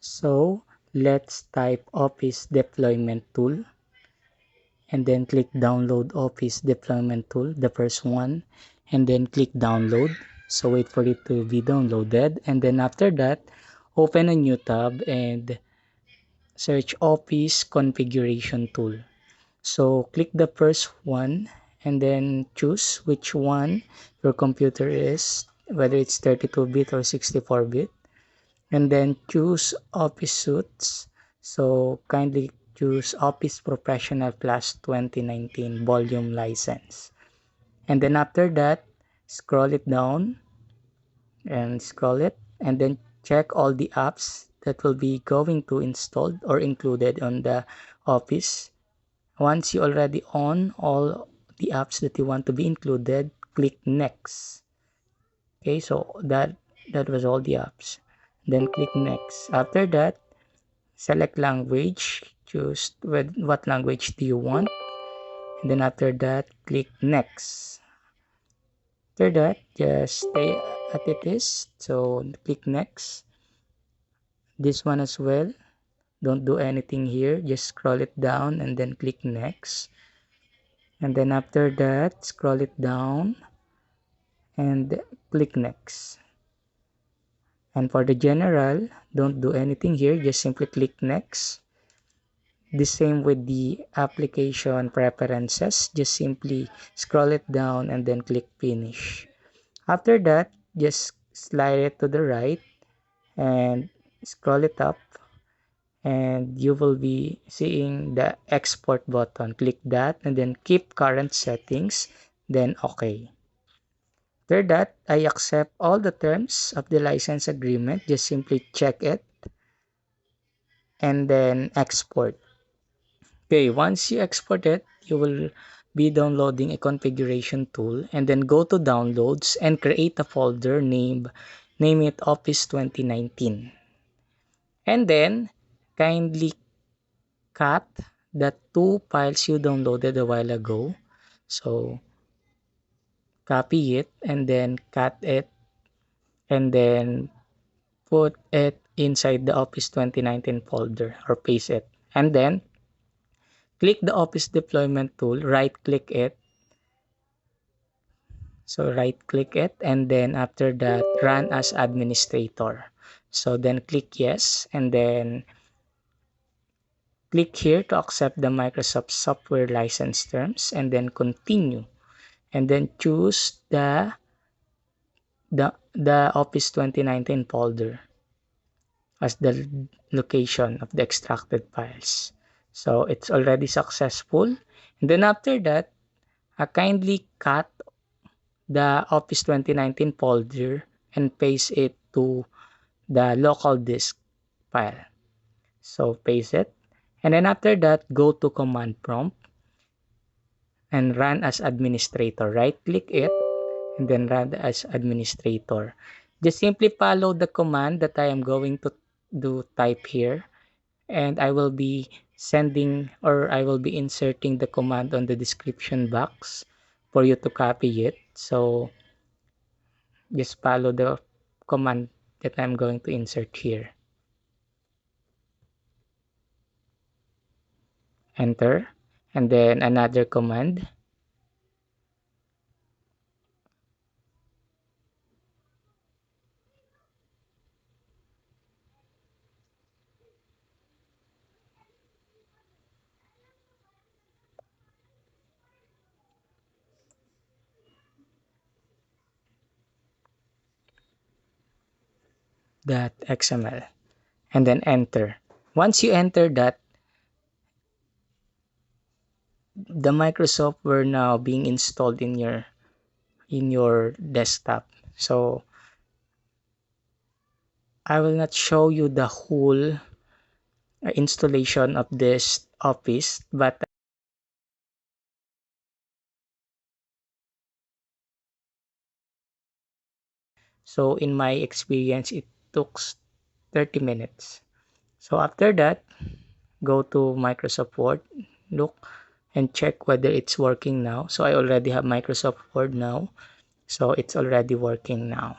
So let's type Office Deployment Tool and then click Download Office Deployment Tool, the first one, and then click Download. So wait for it to be downloaded, and then after that, open a new tab and search Office Configuration Tool. So click the first one and then choose which one your computer is, whether it's 32-bit or 64-bit, and then choose Office Suites. So kindly choose Office Professional Plus 2019 volume license. And then after that, scroll it down and scroll it, and then check all the apps that will be going to installed or included on the Office. Once you already on all the apps that you want to be included, click next. Okay, so that was all the apps. Then click next. After that, select language, choose what language do you want, and then after that, click next. After that, just stay at it is. So click next. This one as well. Don't do anything here. Just scroll it down and then click next. And then after that, scroll it down and click next. And for the general, don't do anything here. Just simply click next. The same with the application preferences. Just simply scroll it down and then click finish. After that, just slide it to the right and scroll it up, and you will be seeing the export button. Click that and then keep current settings, then OK. After that, I accept all the terms of the license agreement. Just simply check it and then export. Okay, once you export it, you will be downloading a configuration tool, and then go to downloads and create a folder, name it Office 2019. And then kindly cut the two files you downloaded a while ago. So copy it and then cut it and then put it inside the Office 2019 folder or paste it. And then click the Office Deployment Tool, right click it. So right click it, and then after that, run as administrator. So then click yes, and then click here to accept the Microsoft software license terms, and then continue. And then choose the Office 2019 folder as the location of the extracted files. So it's already successful. And then after that, kindly cut the Office 2019 folder and paste it to the local disk file. So paste it. And then after that, go to command prompt and run as administrator. Right click it and then run as administrator. Just simply follow the command that I am going to type here, and I will be sending, or I will be inserting the command on the description box for you to copy it. So just follow the command that I'm going to insert here. Enter, and then another command. .xml, and then enter. Once you enter that, the Microsoft were now being installed in your desktop. So I will not show you the whole installation of this Office, but so in my experience, it took 30 minutes. So after that, go to Microsoft Word, look and check whether it's working now. So I already have Microsoft Word now. So it's already working now.